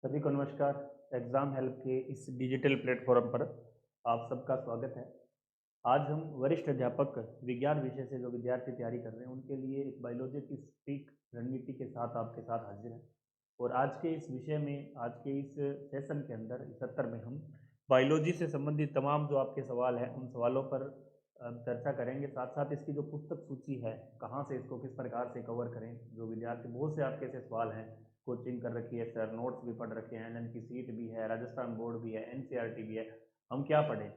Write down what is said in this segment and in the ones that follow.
सभी को नमस्कार। एग्ज़ाम हेल्प के इस डिजिटल प्लेटफॉर्म पर आप सबका स्वागत है। आज हम वरिष्ठ अध्यापक विज्ञान विषय से जो विद्यार्थी तैयारी कर रहे हैं उनके लिए एक बायोलॉजी की सटीक रणनीति के साथ आपके साथ हाजिर हैं। और आज के इस विषय में, आज के इस सेशन के अंदर, इस सत्र में हम बायोलॉजी से संबंधित तमाम जो आपके सवाल हैं उन सवालों पर चर्चा करेंगे। साथ साथ इसकी जो पुस्तक सूची है, कहाँ से इसको किस प्रकार से कवर करें, जो विद्यार्थी, बहुत से आपके ऐसे सवाल हैं, कोचिंग कर रखी है सर, नोट्स भी पढ़ रखे हैं, एनएन की सीट भी है, राजस्थान बोर्ड भी है, एनसीईआरटी भी है, हम क्या पढ़ें।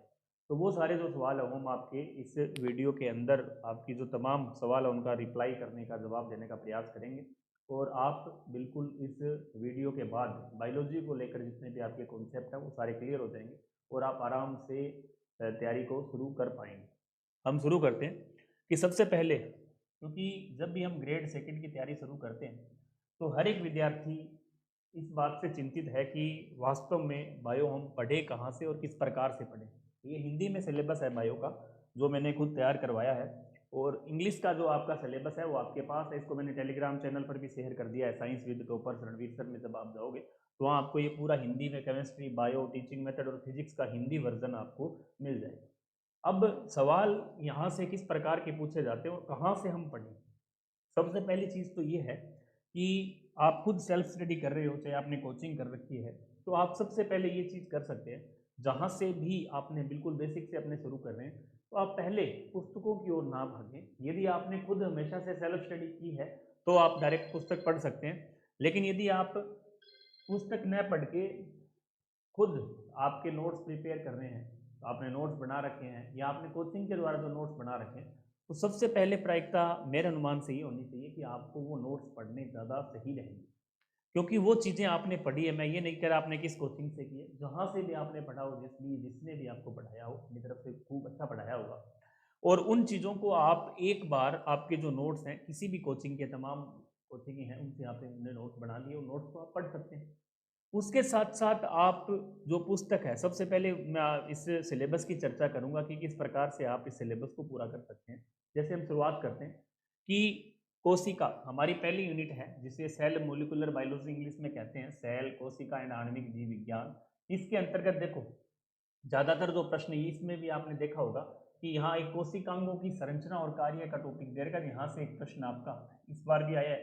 तो वो सारे जो सवाल है वो हम आपके इस वीडियो के अंदर आपकी जो तमाम सवाल है उनका रिप्लाई करने का, जवाब देने का प्रयास करेंगे। और आप बिल्कुल इस वीडियो के बाद बायोलॉजी को लेकर जितने भी आपके कॉन्सेप्ट हैं वो सारे क्लियर हो जाएंगे और आप आराम से तैयारी को शुरू कर पाएंगे। हम शुरू करते हैं कि सबसे पहले, क्योंकि जब भी हम ग्रेड सेकंड की तैयारी शुरू करते हैं तो हर एक विद्यार्थी इस बात से चिंतित है कि वास्तव में बायो हम पढ़े कहाँ से और किस प्रकार से पढ़ें। ये हिंदी में सिलेबस है बायो का, जो मैंने खुद तैयार करवाया है, और इंग्लिश का जो आपका सिलेबस है वो आपके पास है। इसको मैंने टेलीग्राम चैनल पर भी शेयर कर दिया है, science with toppers Ranveer sir में। जब आप जाओगे तो वहाँ आपको ये पूरा हिंदी में केमिस्ट्री, बायो, टीचिंग मेथड और फिजिक्स का हिंदी वर्जन आपको मिल जाएगा। अब सवाल यहाँ से किस प्रकार के पूछे जाते हैं और कहाँ से हम पढ़ें। सबसे पहली चीज़ तो ये है कि आप खुद सेल्फ स्टडी कर रहे हो, चाहे आपने कोचिंग कर रखी है, तो आप सबसे पहले ये चीज़ कर सकते हैं, जहाँ से भी आपने बिल्कुल बेसिक से अपने शुरू कर रहे हैं, तो आप पहले पुस्तकों की ओर ना भागें। यदि आपने खुद हमेशा से सेल्फ स्टडी की है तो आप डायरेक्ट पुस्तक पढ़ सकते हैं, लेकिन यदि आप पुस्तक न पढ़ के खुद आपके नोट्स प्रिपेयर कर रहे हैं, तो आपने नोट्स बना रखे हैं या आपने कोचिंग के द्वारा जो नोट्स बना रखे हैं, तो सबसे पहले प्रायिकता मेरे अनुमान से ये होनी चाहिए कि आपको वो नोट्स पढ़ने ज़्यादा सही रहेंगे, क्योंकि वो चीज़ें आपने पढ़ी है। मैं ये नहीं कह रहा आपने किस कोचिंग से की है, जहाँ से भी आपने पढ़ा हो, जिसने भी आपको पढ़ाया हो, अपनी तरफ से खूब अच्छा पढ़ाया होगा, और उन चीज़ों को आप एक बार, आपके जो नोट्स हैं किसी भी कोचिंग के, तमाम कोचिंग हैं उनसे आपने नोट्स बना लिए, और नोट्स को आप पढ़ सकते हैं। उसके साथ साथ आप जो पुस्तक है, सबसे पहले मैं इस सिलेबस की चर्चा करूंगा कि किस प्रकार से आप इस सिलेबस को पूरा कर सकते हैं। जैसे हम शुरुआत करते हैं कि कोशिका हमारी पहली यूनिट है, जिसे सेल मोलिकुलर बायोलॉजी इंग्लिश में कहते हैं, सेल, कोशिका एंड आणविक जीव विज्ञान। इसके अंतर्गत देखो, ज्यादातर जो प्रश्न इसमें भी आपने देखा होगा कि यहाँ एक कोशिकांगों की संरचना और कार्य का टॉपिक दे रखा है, यहाँ से एक प्रश्न आपका इस बार भी आया है।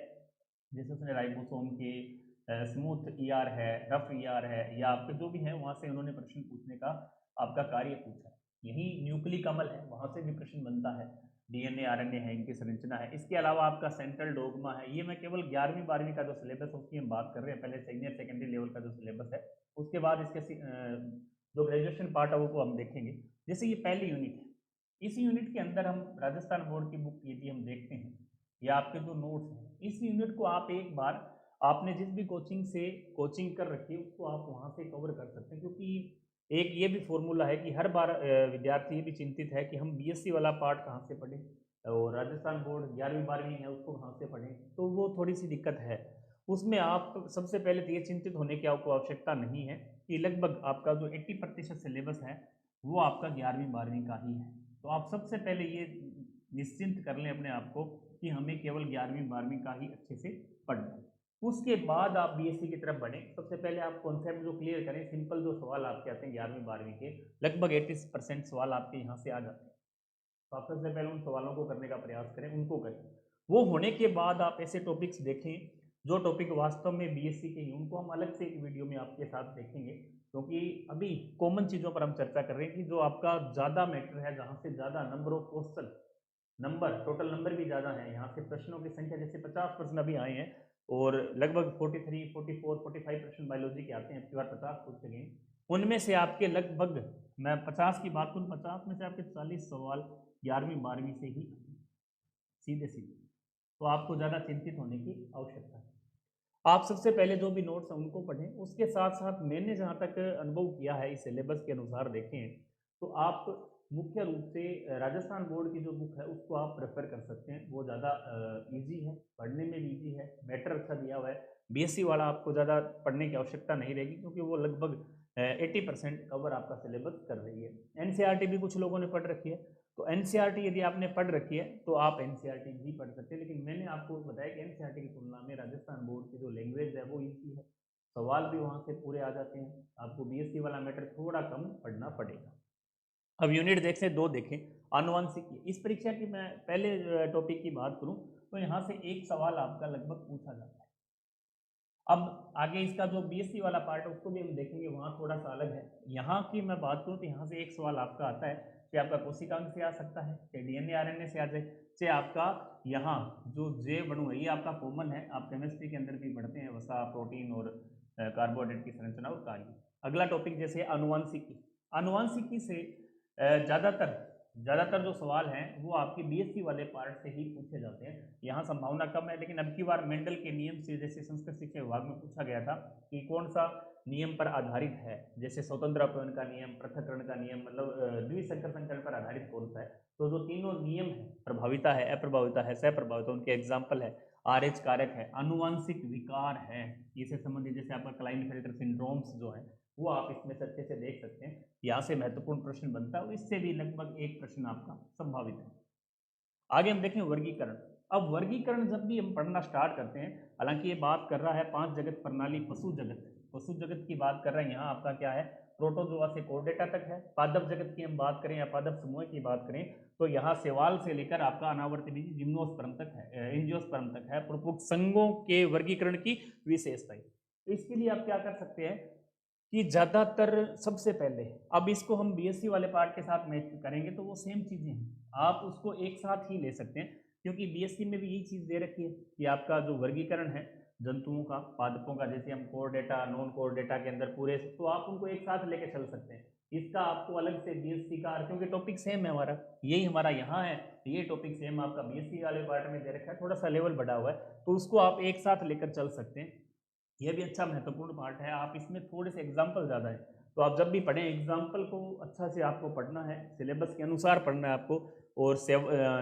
जैसे उसने राइबोसोम के स्मूथ ईआर है, रफ ईआर है, या आपके जो भी है वहां से उन्होंने प्रश्न पूछने का आपका कार्य पूछा है। यही न्यूक्लिक अमल है, वहां से भी प्रश्न बनता है। डीएनए, आरएनए है, इनकी संरचना है। इसके अलावा आपका सेंट्रल डोगमा है। ये मैं केवल 11वीं 12वीं का जो सिलेबस है उसकी हम बात कर रहे हैं, पहले सीनियर सेकेंडरी लेवल का जो सिलेबस है, उसके बाद इसके जो ग्रेजुएशन पार्ट है वो हम देखेंगे। जैसे ये पहली यूनिट है, इस यूनिट के अंदर हम राजस्थान बोर्ड की बुक यदि हम देखते हैं या आपके जो नोट्स हैं, इस यूनिट को आप एक बार, आपने जिस भी कोचिंग से कोचिंग कर रखी है उसको आप वहाँ से कवर कर सकते हैं। क्योंकि एक ये भी फॉर्मूला है कि हर बार विद्यार्थी ये भी चिंतित है कि हम बीएससी वाला पार्ट कहाँ से पढ़ें, और राजस्थान बोर्ड 11वीं 12वीं है उसको कहाँ से पढ़ें, तो वो थोड़ी सी दिक्कत है। उसमें आप सबसे पहले तो ये चिंतित होने की आपको आवश्यकता नहीं है कि लगभग आपका जो 80% सिलेबस है वो आपका 11वीं 12वीं का ही है। तो आप सबसे पहले ये निश्चिंत कर लें अपने आप को कि हमें केवल 11वीं 12वीं का ही अच्छे से पढ़ना है। उसके बाद आप बीएससी की तरफ बढ़ें। सबसे पहले आप कॉन्सेप्ट जो क्लियर करें, सिंपल जो सवाल आपके आते हैं 11वीं 12वीं के, लगभग 80% सवाल आपके यहाँ से आ जाते हैं। तो आप सबसे पहले उन सवालों को करने का प्रयास करें, उनको करें। वो होने के बाद आप ऐसे टॉपिक्स देखें जो टॉपिक वास्तव में बीएससी के ही, उनको हम अलग से एक वीडियो में आपके साथ देखेंगे। क्योंकि अभी कॉमन चीज़ों पर हम चर्चा कर रहे हैं कि जो आपका ज़्यादा मैटर है, जहाँ से ज़्यादा number of question, number, total number भी ज़्यादा है, यहाँ से प्रश्नों की संख्या जैसे 50 प्रश्न अभी आए हैं, और लगभग 43, 44, 45 प्रश्न बायोलॉजी के आते हैं, अब की बार 50 पूछे गए। उनमें से आपके लगभग, मैं 50 की बात करूँ, 50 में से आपके 40 सवाल 11वीं 12वीं से ही सीधे सीधे। तो आपको ज़्यादा चिंतित होने की आवश्यकता है। आप सबसे पहले जो भी नोट्स हैं उनको पढ़ें। उसके साथ साथ मैंने जहाँ तक अनुभव किया है इस सिलेबस के अनुसार देखें, तो आप मुख्य रूप से राजस्थान बोर्ड की जो बुक है उसको आप प्रेफर कर सकते हैं। वो ज़्यादा इजी है, पढ़ने में भी इजी है, मैटर अच्छा दिया हुआ है। बीएससी वाला आपको ज़्यादा पढ़ने की आवश्यकता नहीं रहेगी, क्योंकि वो लगभग 80% कवर आपका सिलेबस कर रही है। एनसीईआरटी भी कुछ लोगों ने पढ़ रखी है, तो एनसीईआरटी यदि आपने पढ़ रखी है तो आप एनसीईआरटी भी पढ़ सकते हैं। लेकिन मैंने आपको बताया कि एनसीईआरटी की तुलना में राजस्थान बोर्ड की जो लैंग्वेज है वो ईजी है, सवाल भी वहाँ से पूरे आ जाते हैं। आपको बीएससी वाला मैटर थोड़ा कम पढ़ना पड़ेगा। अब यूनिट देखें 2 देखें आनुवंशिकी। इस परीक्षा की मैं पहले टॉपिक की बात करूं तो यहाँ से एक सवाल आपका लगभग पूछा जाता है। अब आगे इसका जो बीएससी वाला पार्ट है उसको भी हम देखेंगे, वहाँ थोड़ा सा अलग है। यहाँ की मैं बात करूँ तो यहाँ से एक सवाल आपका आता है कि आपका कोशिकांग से आ सकता है, कि डीएनए आरएनए से आ जाए, से आपका यहाँ जो जैव अणु है ये आपका कॉमन है, आप केमिस्ट्री के अंदर भी पढ़ते हैं, वसा, प्रोटीन और कार्बोहाइड्रेट की संरचना और कार्य। अगला टॉपिक जैसे अनुवांशिकी। अनुवांशिकी से ज़्यादातर जो सवाल हैं वो आपके बीएससी वाले पार्ट से ही पूछे जाते हैं। यहाँ संभावना कम है, लेकिन अब की बार मेंडल के नियम से, जैसे संस्कृत शिक्षा विभाग में पूछा गया था कि कौन सा नियम पर आधारित है, जैसे स्वतंत्र अपवन का नियम, पृथक्करण का नियम, मतलब द्विसंकर संकरण पर आधारित कौन सा है। तो जो तीनों नियम है, प्रभाविता है, अप्रभाविता है, सहप्रभाविता, उनके एग्जाम्पल है, आरएच कारक है, अनुवांशिक विकार है, इससे संबंधित जैसे आपका क्लाइनफेल्टर सिंड्रोम्स जो है वो आप इसमें से अच्छे से देख सकते हैं। यहाँ से महत्वपूर्ण प्रश्न बनता है, इससे भी लगभग एक प्रश्न आपका संभावित है। आगे हम देखें वर्गीकरण। अब वर्गीकरण जब भी हम पढ़ना स्टार्ट करते हैं, हालांकि ये बात कर रहा है 5 जगत प्रणाली पशु जगत की बात कर रहे हैं। यहाँ आपका क्या है, प्रोटोजोआ से कोर्डेटा तक है। पादप जगत की हम बात करें या पादप समूह की बात करें तो यहाँ सेवाल से लेकर आपका अनावर्त बीज जिम्नोस्पर्म तक है, एंजियोस्पर्म तक है। प्रमुख संघों के वर्गीकरण की विशेषताएं, तो इसके लिए आप क्या कर सकते हैं कि ज़्यादातर सबसे पहले, अब इसको हम बीएससी वाले पार्ट के साथ मैच करेंगे तो वो सेम चीज़ें हैं, आप उसको एक साथ ही ले सकते हैं, क्योंकि बीएससी में भी यही चीज़ दे रखी है कि आपका जो वर्गीकरण है जंतुओं का, पादपों का, जैसे हम core data, non core data के अंदर पूरे, तो आप उनको एक साथ लेके चल सकते हैं। इसका आपको अलग से बीएससी का, क्योंकि टॉपिक सेम है हमारा, यही हमारा यहाँ है, ये टॉपिक सेम आपका बीएससी वाले पार्ट में दे रखा है, थोड़ा सा लेवल बढ़ा हुआ है, तो उसको आप एक साथ लेकर चल सकते हैं। यह भी अच्छा महत्वपूर्ण पार्ट है। आप इसमें थोड़े से एग्जाम्पल ज़्यादा है, तो आप जब भी पढ़ें एग्जाम्पल को अच्छा से आपको पढ़ना है, सिलेबस के अनुसार पढ़ना है आपको। और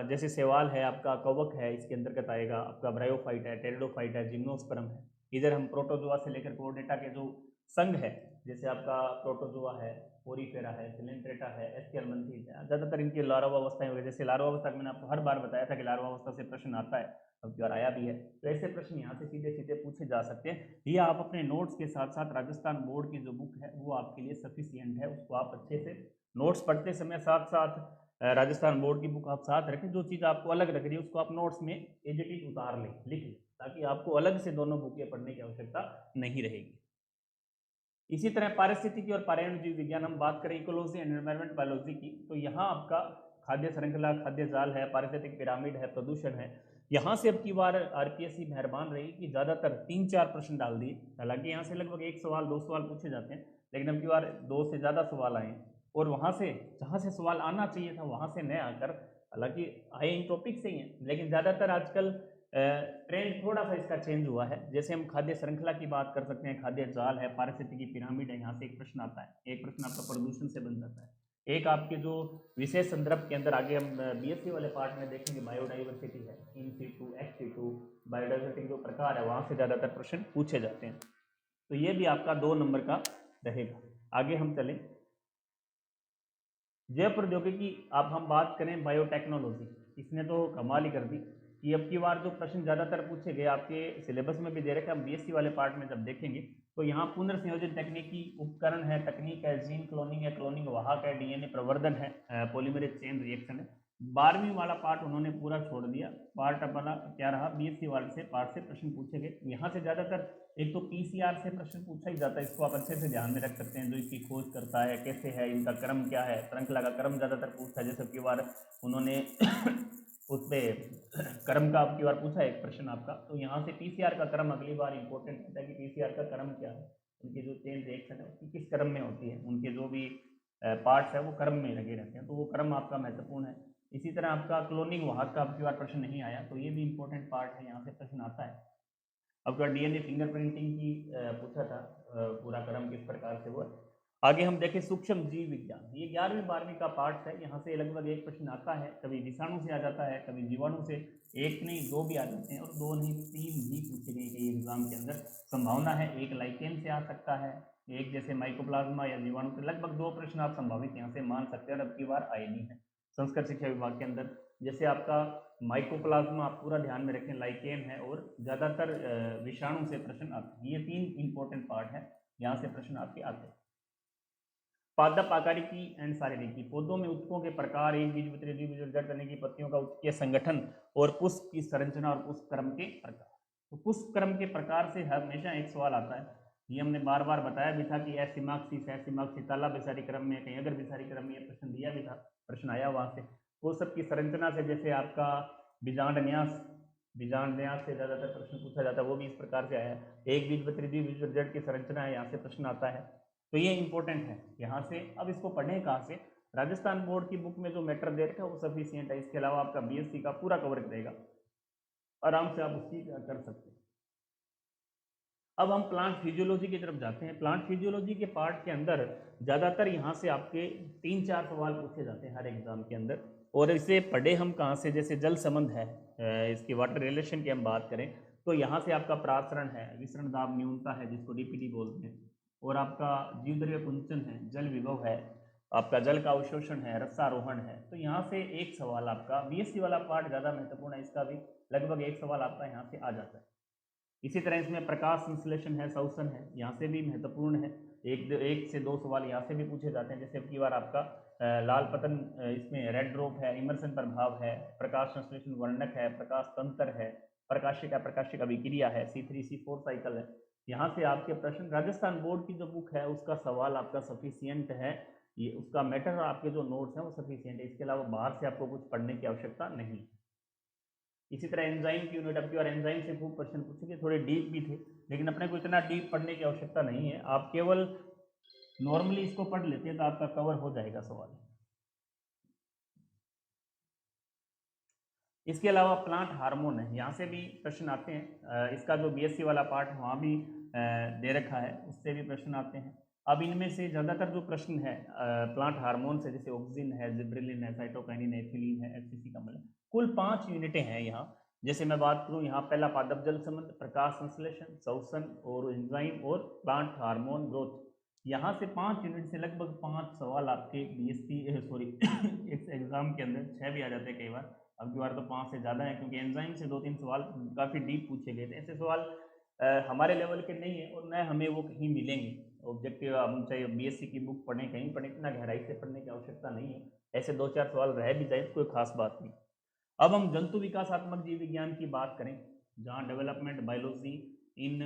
जैसे सेवाल है आपका, कवक है, इसके अंतर्गत आएगा आपका, ब्रायोफाइट है, टेरिडोफाइट है, जिम्नोस्पर्म है। इधर हम प्रोटोजोआ से लेकर कोर्डेटा के जो संघ है, जैसे आपका प्रोटोजोआ है, पोरीफेरा है, सिलेंट्रेटा है, एस्केलमंथीज है, ज़्यादातर इनकी लार्वावस्थाएं हो गई। जैसे लार्वावस्था मैंने आपको हर बार बताया था कि लार्वावस्था से प्रश्न आता है, अब जो आया भी है, तो ऐसे प्रश्न यहाँ से सीधे सीधे पूछे जा सकते हैं। ये आप अपने नोट्स के साथ साथ राजस्थान बोर्ड की जो बुक है वो आपके लिए सफिशियंट है, उसको आप अच्छे से नोट्स पढ़ते समय साथ साथ राजस्थान बोर्ड की बुक आप साथ रखें। जो चीज़ आपको अलग लग रही है उसको आप नोट्स में एज इट इज उतार लें, लिख लें, ताकि आपको अलग से दोनों बुकें पढ़ने की आवश्यकता नहीं रहेगी। इसी तरह पारिस्थितिकी और पर्यावरण जीव विज्ञान, हम बात करें इकोलॉजी एंड एनवायरमेंट बायोलॉजी की, तो यहाँ आपका खाद्य श्रृंखला, खाद्य जाल है, पारिस्थितिक पिरामिड है, प्रदूषण है। यहाँ से अब की बार आरपीएससी मेहरबान रही कि ज़्यादातर 3-4 प्रश्न डाल दिए। हालांकि यहाँ से लगभग 1 सवाल 2 सवाल पूछे जाते हैं, लेकिन अब की बार 2 से ज़्यादा सवाल आए, और वहाँ से जहाँ से सवाल आना चाहिए था वहाँ से न आकर, हालांकि आए इन टॉपिक से ही हैं, लेकिन ज़्यादातर आजकल ट्रेंड थोड़ा सा इसका चेंज हुआ है। जैसे हम खाद्य श्रृंखला की बात कर सकते हैं, खाद्य जाल है, पारिस्थितिकी पिरामिड है, यहाँ से एक प्रश्न आता है, एक प्रश्न आपका प्रदूषण से बन जाता है। एक आपके जो विशेष संदर्भ के अंदर आगे हम बीएससी वाले पार्ट में देखेंगे, बायोडाइवर्सिटी है, in situ, ex situ, biodiversity जो प्रकार है वहाँ से ज़्यादातर प्रश्न पूछे जाते हैं, तो ये भी आपका 2 नंबर का रहेगा। आगे हम चलें, जैव प्रौद्योगिकी, अब हम बात करें बायोटेक्नोलॉजी, इसने तो कमाल ही कर दी कि अब की बार जो प्रश्न ज़्यादातर पूछे गए आपके सिलेबस में भी दे रखे, हम बीएससी वाले पार्ट में जब देखेंगे तो यहाँ पुनर्संयोजन तकनीकी उपकरण है, तकनीक है, जीन क्लोनिंग है, क्लोनिंग वाहक है, डीएनए प्रवर्धन है, पॉलीमरेज चेन रिएक्शन है। 12वीं वाला पार्ट उन्होंने पूरा छोड़ दिया, पार्ट अपना क्या रहा, बीएससी वाले से पार्ट से प्रश्न पूछे गए। यहाँ से ज़्यादातर एक तो पीसीआर से प्रश्न पूछा ही जाता है, इसको आप अच्छे से ध्यान में रख सकते हैं, जो इसकी खोज करता है, कैसे है, इनका क्रम क्या है, श्रृंखला का क्रम ज़्यादातर पूछता है। जैसे की बार उन्होंने उस पर क्रम का आपकी बार पूछा एक प्रश्न आपका, तो यहाँ से पीसीआर का क्रम अगली बार इंपॉर्टेंट होता है कि पीसीआर का क्रम क्या है, उनकी जो चेन रिएक्शन है उसकी किस क्रम में होती है, उनके जो भी पार्ट्स है वो क्रम में लगे रहते हैं, तो वो क्रम आपका महत्वपूर्ण है। इसी तरह आपका क्लोनिंग वाहक का आपकी बार प्रश्न नहीं आया, तो ये भी इंपॉर्टेंट पार्ट है, यहाँ से प्रश्न आता है। आपका डीएनए फिंगरप्रिंटिंग की पूछा था, पूरा क्रम किस प्रकार से हुआ। आगे हम देखें सूक्ष्म जीव विज्ञान, ये 11वीं-12वीं का पार्ट है, यहाँ से लगभग एक प्रश्न आता है, कभी विषाणु से आ जाता है, कभी जीवाणु से, एक नहीं 2 भी आ जाते हैं, और 2 नहीं 3 भी पूछे गए कई एग्जाम के अंदर। संभावना है एक लाइकेन से आ सकता है, एक जैसे माइकोप्लाज्मा या जीवाणु से, लगभग 2 प्रश्न आप संभावित यहाँ से मान सकते हैं, और अब की बार आए नहीं है संस्कृत शिक्षा विभाग के अंदर। जैसे आपका माइकोप्लाज्मा आप पूरा ध्यान में रखें, लाइकेन है, और ज़्यादातर विषाणु से प्रश्न आते हैं। ये 3 इंपॉर्टेंट पार्ट है, यहाँ से प्रश्न आपके आते हैं। पादप आकारिकी एंड शारीरिकी, पौधों में उत्तकों के प्रकार, एक बीजपत्री, द्विबीजपत्री, जड़ तने की पत्तियों का उत्तकीय संगठन और पुष्प की संरचना और पुष्प क्रम के प्रकार। तो पुष्प क्रम के प्रकार से हमेशा एक सवाल आता है, ये हमने बार बार बताया भी था कि एसिमाक्सी ताला बिसारी क्रम में, कहीं अगर बिसारी क्रम में ये प्रश्न दिया भी था, प्रश्न आया वहां से। पुष्प की संरचना से जैसे आपका बीजांडन्यास से ज्यादातर प्रश्न पूछा जाता है, वो भी इस प्रकार से आया है। एक बीजपत्री, द्विबीजपत्री, जड़ की संरचना है, यहाँ से प्रश्न आता है, तो ये इंपॉर्टेंट है यहाँ से। अब इसको पढ़ें कहाँ से? राजस्थान बोर्ड की बुक में जो मैटर दे रखा है वो सफिशियंट है, इसके अलावा आपका बीएससी का पूरा कवर करेगा, आराम से आप उसकी कर सकते हैं। अब हम प्लांट फिजियोलॉजी की तरफ जाते हैं। प्लांट फिजियोलॉजी के पार्ट के अंदर ज़्यादातर यहाँ से आपके 3-4 सवाल पूछे जाते हैं हर एग्जाम के अंदर, और इसे पढ़े हम कहाँ से? जैसे जल संबंध है, इसकी वाटर रिलेशन की हम बात करें तो यहाँ से आपका प्रासरण है, विसरण दाब न्यूनता है जिसको डीपीडी बोलते हैं, और आपका जीवद्रव्य कुंचन है, जल विभव है, आपका जल का अवशोषण है, रसारोहण है। तो यहाँ से एक सवाल आपका बीएससी वाला पार्ट ज़्यादा महत्वपूर्ण है, इसका भी लगभग एक सवाल आपका यहाँ से आ जाता है। इसी तरह इसमें प्रकाश संश्लेषण है, शोषण है, यहाँ से भी महत्वपूर्ण है, एक से 2 सवाल यहाँ से भी पूछे जाते हैं। जैसे अब की बार आपका लाल पतन, इसमें रेड ड्रॉप है, इमर्सन प्रभाव है, प्रकाश संश्लेषण वर्णक है, प्रकाश तंत्र है, प्रकाशिक अभिक्रिया है, C3C4 साइकिल है। यहाँ से आपके प्रश्न, राजस्थान बोर्ड की जो बुक है उसका सवाल आपका सफिशियंट है, ये उसका मैटर, आपके जो नोट्स हैं वो सफिशियंट है, इसके अलावा बाहर से आपको कुछ पढ़ने की आवश्यकता नहीं। इसी तरह एंजाइम की यूनिट, अब की बार एंजाइम से खूब क्वेश्चन पूछे गए, थोड़े डीप भी थे, लेकिन अपने को इतना डीप पढ़ने की आवश्यकता नहीं है, आप केवल नॉर्मली इसको पढ़ लेते हैं तो आपका कवर हो जाएगा सवाल। इसके अलावा प्लांट हार्मोन है, यहाँ से भी प्रश्न आते हैं, इसका जो बीएससी वाला पार्ट है वहाँ भी दे रखा है, उससे भी प्रश्न आते हैं। अब इनमें से ज़्यादातर जो प्रश्न है प्लांट हार्मोन से, जैसे ऑक्सिन है, जिब्रेलिन है, साइटोकाइनिन है, एथिलीन है, एफसीसी का मतलब कुल 5 यूनिटें हैं यहाँ। जैसे मैं बात करूँ यहाँ पहला पादप जल संबंध, प्रकाश संश्लेषण, शोषण और एंजाइम और प्लांट हार्मोन ग्रोथ, यहाँ से 5 यूनिट से लगभग 5 सवाल आपके बीएससी सॉरी इस एग्जाम के अंदर 6 भी आ जाते हैं कई बार, अब की बार तो 5 से ज़्यादा है, क्योंकि एंजाइम से 2-3 सवाल काफ़ी डीप पूछे गए थे। ऐसे सवाल हमारे लेवल के नहीं है, और न हमें वो कहीं मिलेंगे ऑब्जेक्टिव, हम चाहे बीएससी की बुक पढ़ें, कहीं पढ़ें, इतना गहराई से पढ़ने की आवश्यकता नहीं है, ऐसे 2-4 सवाल रह भी जाए तो कोई खास बात नहीं। अब हम जंतु विकासात्मक जीव विज्ञान की बात करें, जहाँ डेवलपमेंट बायोलॉजी इन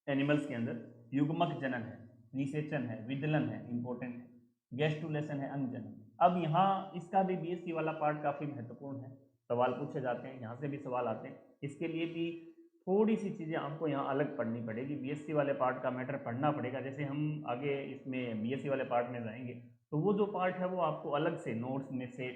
एनिमल्स के अंदर युग्मक जनन है, निषेचन है, विदलन है, इंपॉर्टेंट है, गैस्ट्रुलेशन है, अंग जनन। अब यहाँ इसका भी बीएससी वाला पार्ट काफ़ी महत्वपूर्ण है, सवाल पूछे जाते हैं, यहाँ से भी सवाल आते हैं। इसके लिए भी थोड़ी सी चीज़ें आपको यहाँ अलग पढ़नी पड़ेगी, बीएससी वाले पार्ट का मैटर पढ़ना पड़ेगा। जैसे हम आगे इसमें बीएससी वाले पार्ट में जाएंगे तो वो जो पार्ट है वो आपको अलग से नोट्स में से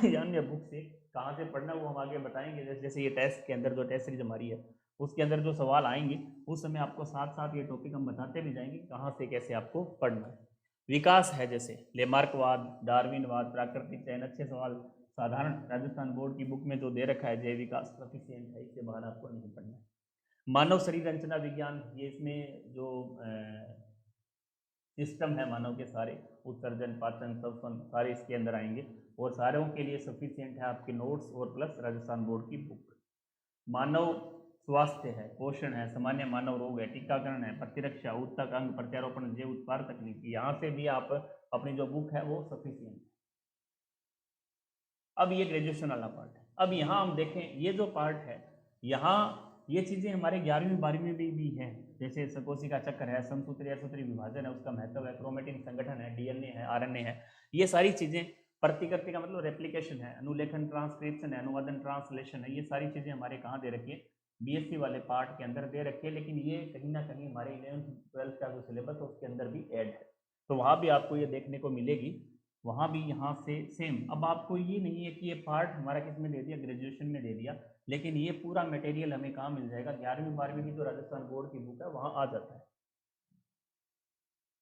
या अन्य बुक से कहाँ से पढ़ना वो हम आगे बताएंगे। जैसे ये टेस्ट के अंदर जो टेस्ट सीरीज हमारी है उसके अंदर जो सवाल आएंगे उस समय आपको साथ साथ ये टॉपिक हम बताते भी जाएंगे कहाँ से कैसे आपको पढ़ना है। विकास है, जैसे लेमार्कवाद, डार्विनवाद, प्राकृतिक चयन, अच्छे सवाल साधारण राजस्थान बोर्ड की बुक में जो दे रखा है जैव विकास सफिशियंट है, इससे बाहर आपको नहीं पढ़ना है। मानव शरीर रचना विज्ञान, ये इसमें जो सिस्टम है मानव के सारे, उत्सर्जन, पाचन, श्वसन सारे इसके अंदर आएंगे, और सारों के लिए सफिशियंट है आपके नोट्स और प्लस राजस्थान बोर्ड की बुक। मानव स्वास्थ्य है, पोषण है, सामान्य मानव रोग है, टीकाकरण है, प्रतिरक्षा, उत्तक, अंग प्रत्यारोपण, जैव उत्पाद तकनीकी, यहाँ से भी आप अपनी जो बुक है वो सफिशियंट है। अब ये ग्रेजुएशन वाला पार्ट है। अब यहाँ हम देखें ये जो पार्ट है, यहाँ ये चीज़ें हमारे 11वीं-12वीं में भी हैं, जैसे सकोसी का चक्कर है, समसूत्री असूत्री विभाजन है, उसका महत्व है, क्रोमेटिन संगठन है, डीएनए है, आरएनए है, ये सारी चीज़ें, प्रतिकृति का मतलब रेप्लिकेशन है, अनुलेखन ट्रांसक्रिप्शन है, अनुवादन ट्रांसलेशन है, ये सारी चीज़ें हमारे कहाँ दे रखी है, बीएससी वाले पार्ट के अंदर दे रखी है, लेकिन ये कहीं ना कहीं हमारे 11th-12th का जो सिलेबस है उसके अंदर भी ऐड है, तो वहाँ भी आपको ये देखने को मिलेगी, वहाँ भी यहाँ से सेम। अब आपको ये नहीं है कि ये पार्ट हमारा किस में दे दिया, ग्रेजुएशन में दे दिया, लेकिन ये पूरा मटेरियल हमें कहाँ मिल जाएगा, 11वीं-12वीं की जो राजस्थान बोर्ड की बुक है वहाँ आ जाता है।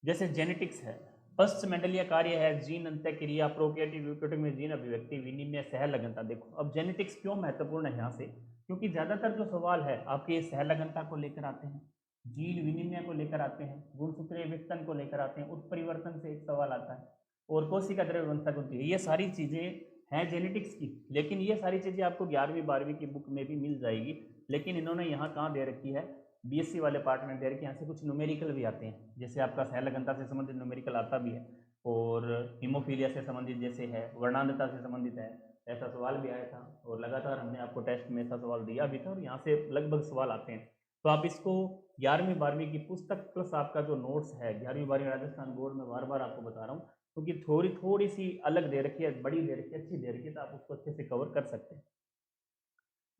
जैसे जेनेटिक्स है, फर्स्ट मेंडलीय कार्य है, जीन अंत्य क्रिया, प्रोकैरियोटिक यूकेरियोटिक में जीन अभिव्यक्ति, विनिमय, सहलगनता। देखो अब जेनेटिक्स क्यों महत्वपूर्ण है यहाँ से, क्योंकि ज़्यादातर जो सवाल है आपके सहलगनता को लेकर आते हैं, जीन विनिमय को लेकर आते हैं, गुणसूत्रीय विघटन को लेकर आते हैं, उत्परिवर्तन से एक सवाल आता है, और कोशिका द्रव्य वंशक होती है। ये सारी चीज़ें हैं जेनेटिक्स की, लेकिन ये सारी चीज़ें आपको 11वीं 12वीं की बुक में भी मिल जाएगी। लेकिन इन्होंने यहाँ कहाँ दे रखी है, बीएससी वाले पार्ट में दे रखी है। यहाँ से कुछ न्यूमेरिकल भी आते हैं, जैसे आपका सहलघनता से संबंधित न्यूमेरिकल आता भी है, और हीमोफीलिया से संबंधित जैसे है, वर्णांधता से संबंधित है, ऐसा सवाल भी आया था और लगातार हमने आपको टेस्ट में ऐसा सवाल दिया भी था, और यहाँ से लगभग सवाल आते हैं। तो आप इसको 11वीं 12वीं की पुस्तक प्लस आपका जो नोट्स है 11वीं 12वीं राजस्थान बोर्ड में, बार बार आपको बता रहा हूँ क्योंकि थोड़ी सी अलग दे रखी है, बड़ी दे रखी है, अच्छी दे रखी है, तो आप उसको अच्छे से कवर कर सकते हैं।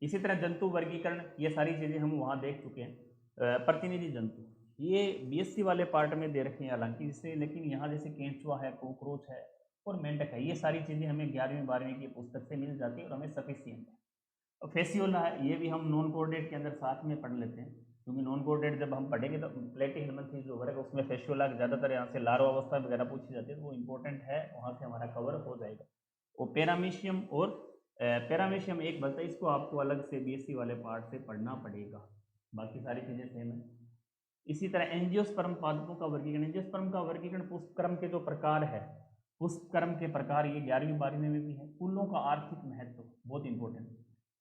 इसी तरह जंतु वर्गीकरण, ये सारी चीज़ें हम वहाँ देख चुके हैं। प्रतिनिधि जंतु ये बीएससी वाले पार्ट में दे रखे हैं हालांकि, जिससे लेकिन यहाँ जैसे केंचुआ है, कॉकरोच है और मेंढक है, ये सारी चीज़ें हमें 11वीं 12वीं की पुस्तक से मिल जाती है और हमें सफिशियंट है। फेसियोला है, ये भी हम नॉन कोऑर्डिनेट के अंदर साथ में पढ़ लेते हैं, क्योंकि नॉन कोऑर्डिनेट जब हम पढ़ेंगे तो प्लेटिहेल्मिन्थेस जो वर्ग उसमें फेसियोला ज़्यादातर यहाँ से लार्वा अवस्था वगैरह पूछी जाती है, तो वो इंपॉर्टेंट है, वहाँ से हमारा कवर हो जाएगा। वो पेरामीशियम और पैरामीशियम एक बनता है, इसको आपको अलग से बीएससी वाले पार्ट से पढ़ना पड़ेगा, बाकी सारी चीज़ें सेम है। इसी तरह एंजियोस्पर्म पादपों का वर्गीकरण, एंजियोस्पर्म का वर्गीकरण पुष्पक्रम के जो प्रकार है, पुष्पक्रम के प्रकार ये 11वीं 12वीं में भी है। कुलों का आर्थिक महत्व बहुत इंपॉर्टेंट,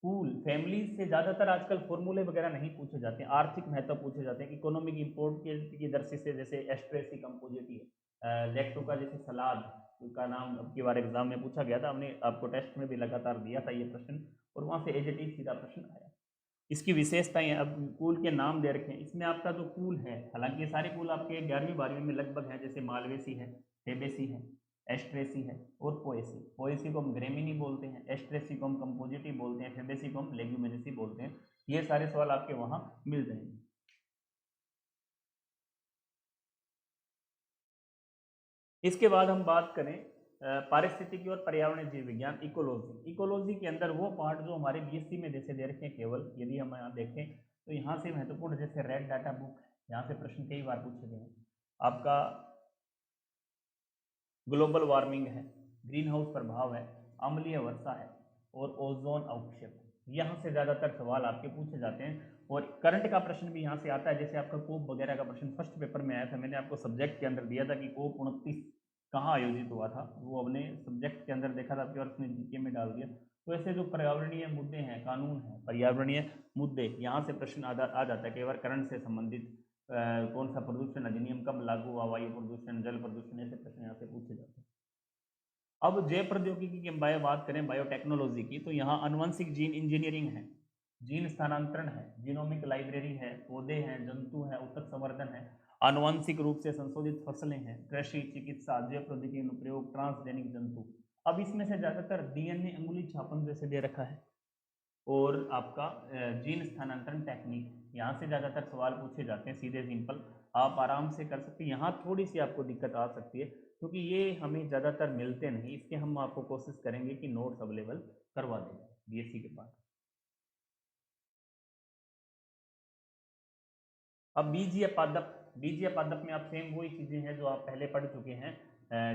कुल फैमिली से ज़्यादातर आजकल फॉर्मूले वगैरह नहीं पूछे जाते हैं, आर्थिक महत्व पूछे जाते हैं। इकोनॉमिक इम्पोर्ट की दृष्टि से जैसे एस्ट्रेसी कंपोजिटी है, लैक्टो का जैसे सलाद का नाम अब की बार एग्जाम में पूछा गया था, हमने आपको टेस्ट में भी लगातार दिया था ये प्रश्न, और वहाँ से एज सीधा प्रश्न आया। इसकी विशेषताएं, अब कूल के नाम दे रखे हैं, इसमें आपका जो कूल है, हालांकि ये सारे कूल आपके 11वीं 12वीं में लगभग हैं, जैसे मालवेसी है, टेबेसी है, एस्ट्रेसी है और पोएसी। पोएसी को हम ग्रेमिनी बोलते हैं, एस्ट्रेसी को हम कंपोजिटी बोलते हैं, फेबेसी को हम लेग्यूमिनेसी बोलते हैं। ये सारे सवाल आपके वहाँ मिल जाएंगे। इसके बाद हम बात करें पारिस्थितिकी और पर्यावरण जीव विज्ञान, इकोलॉजी। इकोलॉजी के अंदर वो पार्ट जो हमारे बीएससी में जैसे दे रखे हैं, केवल यदि हम यहाँ देखें तो यहाँ से महत्वपूर्ण जैसे रेड डाटा बुक, यहाँ से प्रश्न कई बार पूछे गए हैं। आपका ग्लोबल वार्मिंग है, ग्रीन हाउस प्रभाव है, अम्लीय वर्षा है और ओजोन अवक्षेप, यहाँ से ज़्यादातर सवाल आपके पूछे जाते हैं। और करंट का प्रश्न भी यहाँ से आता है, जैसे आपका कोप वगैरह का प्रश्न फर्स्ट पेपर में आया था, मैंने आपको सब्जेक्ट के अंदर दिया था कि कोप 29 कहाँ आयोजित हुआ था, वो हमने सब्जेक्ट के अंदर देखा था और उसने जीके में डाल दिया। तो ऐसे जो पर्यावरणीय मुद्दे हैं, कानून है, पर्यावरणीय मुद्दे, यहाँ से प्रश्न आ जाता है केवल करंट से संबंधित। कौन सा प्रदूषण अधिनियम कब लागू हुआ, वायु प्रदूषण, जल प्रदूषण, ऐसे प्रश्न यहाँ से पूछे जाते हैं। अब जैव प्रौद्योगिकी की बात करें, बायोटेक्नोलॉजी की, तो यहाँ आनुवंशिक जीन इंजीनियरिंग है, जीन स्थानांतरण है, जीनोमिक लाइब्रेरी है, पौधे हैं, जंतु हैं, उत्तक संवर्धन है, आनुवंशिक रूप से संशोधित फसलें हैं, कृषि, चिकित्सा, जैव प्रौद्योगिकी अनुप्रयोग, ट्रांसजेनिक जंतु। अब इसमें से ज्यादातर डीएनए अंगुली छापन जैसे दे रखा है, और आपका जीन स्थानांतरण टेक्निक, यहाँ से ज़्यादातर सवाल पूछे जाते हैं, सीधे सिंपल आप आराम से कर सकते हैं। यहाँ थोड़ी सी आपको दिक्कत आ सकती है क्योंकि ये हमें ज़्यादातर मिलते नहीं, इसके हम आपको कोशिश करेंगे कि नोट्स अवेलेबल करवा दें बीएससी के बाद। अब बीजीय पादप, बीजीय पादप में आप सेम वही चीज़ें हैं जो आप पहले पढ़ चुके हैं,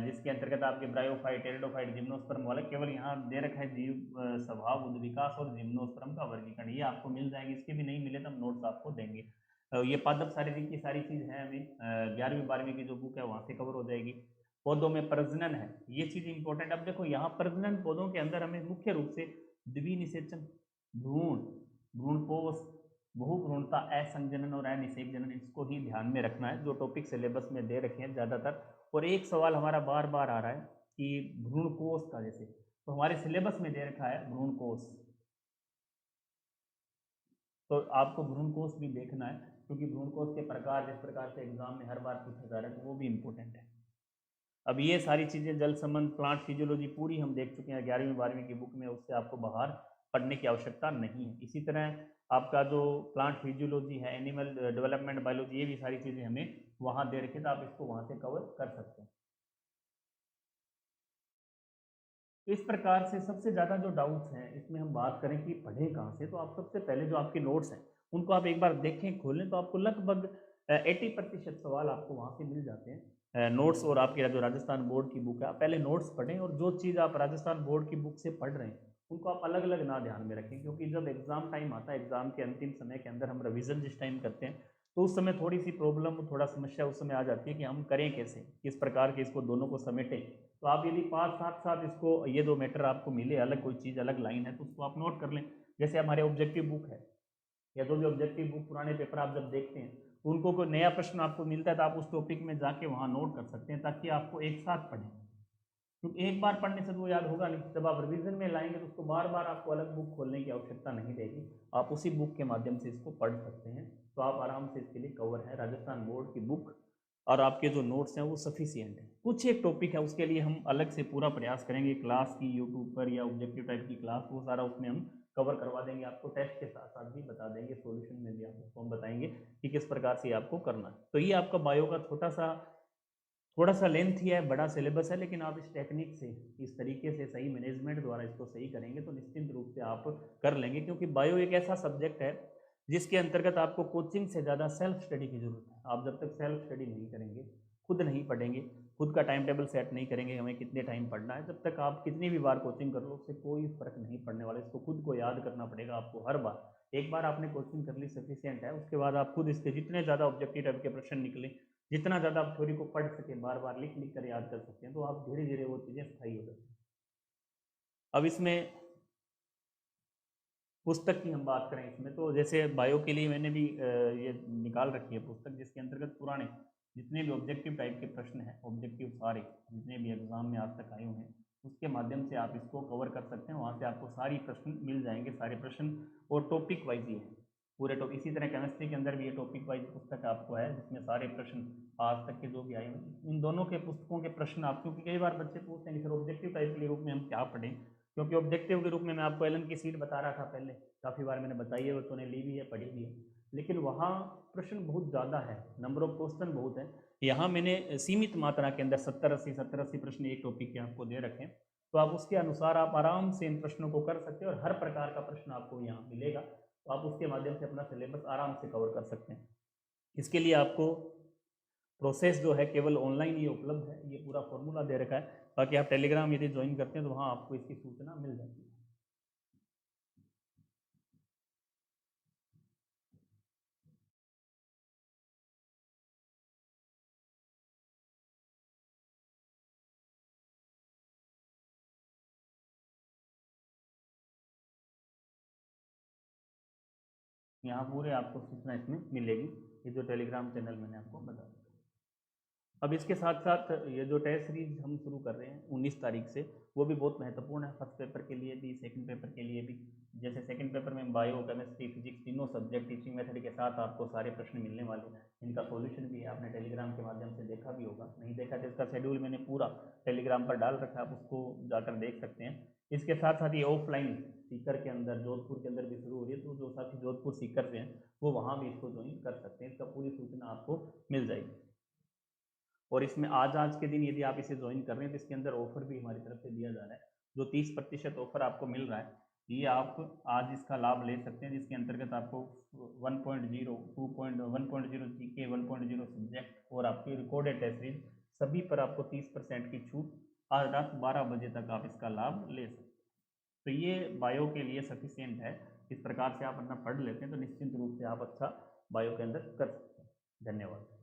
जिसके अंतर्गत आपके ब्रायोफाइट, टेरिडोफाइट, जिम्नोस्पर्म वाला, केवल यहाँ दे रखा है जीव स्वभाव, उद्द विकास और जिम्नोस्पर्म का वर्गीकरण, ये आपको मिल जाएंगे। इसके भी नहीं मिले तो हम नोट्स आपको देंगे। ये पादप शारीरिक की सारी चीज़ है, हमें 11वीं 12वीं की जो बुक है वहाँ से कवर हो जाएगी। पौधों में प्रजनन है, ये चीज़ इंपॉर्टेंट। अब देखो यहाँ प्रजनन पौधों के अंदर हमें मुख्य रूप से द्विनिषेचन, भ्रूण, भ्रूणपोष, बहुभ्रूणता, असंजनन और अनिषेक जनन, इसको ही ध्यान में रखना है, जो टॉपिक सिलेबस में दे रखे हैं ज़्यादातर। और एक सवाल हमारा बार बार आ रहा है कि भ्रूणकोश का, जैसे तो हमारे सिलेबस में दे रखा है भ्रूणकोश, तो आपको भ्रूणकोश भी देखना है, क्योंकि भ्रूणकोश के प्रकार जिस प्रकार से एग्जाम में हर बार पूछा जा रहा है, तो वो भी इंपॉर्टेंट है। अब ये सारी चीज़ें जल संबंध, प्लांट फिजियोलॉजी पूरी हम देख चुके हैं 11वीं 12वीं की बुक में, उससे आपको बाहर पढ़ने की आवश्यकता नहीं है। इसी तरह आपका जो प्लांट फिजियोलॉजी है, एनिमल डेवलपमेंट बायोलॉजी, ये भी सारी चीज़ें हमें वहाँ दे रखी है, तो आप इसको वहाँ से कवर कर सकते हैं। तो इस प्रकार से सबसे ज़्यादा जो डाउट्स हैं इसमें हम बात करें कि पढ़ें कहाँ से, तो आप सबसे पहले जो आपके नोट्स हैं उनको आप एक बार देखें, खोलें, तो आपको लगभग 80% सवाल आपको वहाँ से मिल जाते हैं। नोट्स और आपके जो राजस्थान बोर्ड की बुक है, आप पहले नोट्स पढ़ें, और जो चीज़ आप राजस्थान बोर्ड की बुक से पढ़ रहे हैं उनको आप अलग अलग ना ध्यान में रखें, क्योंकि जब एग्ज़ाम टाइम आता है, एग्ज़ाम के अंतिम समय के अंदर हम रिविज़न जिस टाइम करते हैं, तो उस समय थोड़ी सी प्रॉब्लम, थोड़ा समस्या उस समय आ जाती है कि हम करें कैसे, किस प्रकार के इसको दोनों को समेटें तो आप यदि पास साथ साथ इसको ये दो मैटर आपको मिले, अलग कोई चीज़ अलग लाइन है, तो उसको आप नोट कर लें। जैसे हमारे ऑब्जेक्टिव बुक है या जो भी ऑब्जेक्टिव बुक पुराने पेपर आप जब देखते हैं, तो उनको कोई नया प्रश्न आपको मिलता है तो आप उस टॉपिक में जाके वहाँ नोट कर सकते हैं, ताकि आपको एक साथ पढ़ें, क्योंकि एक बार पढ़ने से तो वो याद होगा नहीं। जब आप रिवीजन में लाएंगे तो उसको बार बार आपको अलग बुक खोलने की आवश्यकता नहीं रहेगी, आप उसी बुक के माध्यम से इसको पढ़ सकते हैं। तो आप आराम से इसके लिए कवर है, राजस्थान बोर्ड की बुक और आपके जो नोट्स हैं वो सफिशियंट है। कुछ एक टॉपिक है उसके लिए हम अलग से पूरा प्रयास करेंगे, क्लास की यूट्यूब पर या ऑब्जेक्टिव टाइप की क्लास, वो सारा उसमें हम कवर करवा देंगे आपको, टेस्ट के साथ साथ भी बता देंगे, सॉल्यूशन में भी आपको हम बताएंगे कि किस प्रकार से आपको करना है। तो ये आपका बायो का थोड़ा सा लेंथ ही है, बड़ा सिलेबस है, लेकिन आप इस टेक्निक से, इस तरीके से सही मैनेजमेंट द्वारा इसको सही करेंगे तो निश्चिंत रूप से आप कर लेंगे। क्योंकि बायो एक ऐसा सब्जेक्ट है जिसके अंतर्गत आपको कोचिंग से ज़्यादा सेल्फ स्टडी की जरूरत है। आप जब तक सेल्फ स्टडी नहीं करेंगे, खुद नहीं पढ़ेंगे, खुद का टाइम टेबल सेट नहीं करेंगे हमें कितने टाइम पढ़ना है, जब तक आप कितनी भी बार कोचिंग कर लो उससे कोई फर्क नहीं पड़ने वाला। इसको खुद को याद करना पड़ेगा आपको हर बार। एक बार आपने कोचिंग कर ली सफिशियंट है, उसके बाद आप खुद इसके जितने ज़्यादा ऑब्जेक्टिव टाइप के प्रश्न निकले, जितना ज़्यादा आप थ्योरी को पढ़ सके, बार बार लिख लिख कर याद कर सकते हैं, तो आप धीरे धीरे वो चीज़ें स्थायी हो जाती हैं। अब इसमें पुस्तक की हम बात करें इसमें, तो जैसे बायो के लिए मैंने भी ये निकाल रखी है पुस्तक, जिसके अंतर्गत पुराने जितने भी ऑब्जेक्टिव टाइप के प्रश्न हैं, ऑब्जेक्टिव सारे जितने भी एग्जाम में आज तक आए हुए हैं, उसके माध्यम से आप इसको कवर कर सकते हैं। वहाँ से आपको सारी प्रश्न मिल जाएंगे, सारे प्रश्न, और टॉपिक वाइज ही है पूरे टॉपिक। इसी तरह केमिस्ट्री के अंदर भी ये टॉपिक वाइज पुस्तक आपको है, जिसमें सारे प्रश्न आज तक के जो भी आए हैं, इन दोनों के पुस्तकों के प्रश्न आप, क्योंकि कई बार बच्चे पूछते हैं कि सर ऑब्जेक्टिव टाइप के रूप में हम क्या पढ़ें, क्योंकि ऑब्जेक्टिव के रूप में मैं आपको एलन की सीट बता रहा था पहले, काफ़ी बार मैंने बताई है, बच्चों ने ली भी है, पढ़ी भी है, लेकिन वहाँ प्रश्न बहुत ज़्यादा है, नंबर ऑफ क्वेश्चन बहुत है। यहाँ मैंने सीमित मात्रा के अंदर 70-80 प्रश्न एक टॉपिक के आपको दे रखे हैं, तो आप उसके अनुसार आप आराम से इन प्रश्नों को कर सकते हैं, और हर प्रकार का प्रश्न आपको यहाँ मिलेगा, तो आप उसके माध्यम से अपना सिलेबस आराम से कवर कर सकते हैं। इसके लिए आपको प्रोसेस जो है केवल ऑनलाइन ही उपलब्ध है, ये पूरा फॉर्मूला दे रखा है। बाकी आप टेलीग्राम यदि ज्वाइन करते हैं तो वहाँ आपको इसकी सूचना मिल जाती है। यहाँ पूरे आपको सूचना इसमें मिलेगी, ये जो टेलीग्राम चैनल मैंने आपको बता दिया। अब इसके साथ साथ ये जो टेस्ट सीरीज हम शुरू कर रहे हैं 19 तारीख से, वो भी बहुत महत्वपूर्ण है, फर्स्ट पेपर के लिए भी, सेकंड पेपर के लिए भी। जैसे सेकंड पेपर में बायो, केमिस्ट्री, फिजिक्स तीनों सब्जेक्ट टीचिंग मेथड के साथ आपको सारे प्रश्न मिलने वाले हैं। इनका सॉल्यूशन भी आपने टेलीग्राम के माध्यम से देखा भी होगा, नहीं देखा तो इसका शेड्यूल मैंने पूरा टेलीग्राम पर डाल रखा है, आप उसको जाकर देख सकते हैं। इसके साथ साथ ये ऑफलाइन सीकर के अंदर, जोधपुर के अंदर भी शुरू हो रही है, तो जो साथी जोधपुर सीकर से हैं वो वहाँ भी इसको ज्वाइन कर सकते हैं, इसका पूरी सूचना आपको मिल जाएगी। और इसमें आज के दिन यदि आप इसे ज्वाइन कर रहे हैं तो इसके अंदर ऑफर भी हमारी तरफ से दिया जा रहा है, जो 30% ऑफर आपको मिल रहा है, ये आप आज इसका लाभ ले सकते हैं, जिसके अंतर्गत आपको 1.0, 1.0 जीके, 1.0 सब्जेक्ट और आपकी रिकॉर्डेड टेस्ट सीरीज सभी पर आपको 30% की छूट, आज रात 12 बजे तक आप इसका लाभ ले सकते हैं। तो ये बायो के लिए सफिशियंट है। इस प्रकार से आप अपना पढ़ लेते हैं तो निश्चित रूप से आप अच्छा बायो के अंदर कर सकते हैं। धन्यवाद।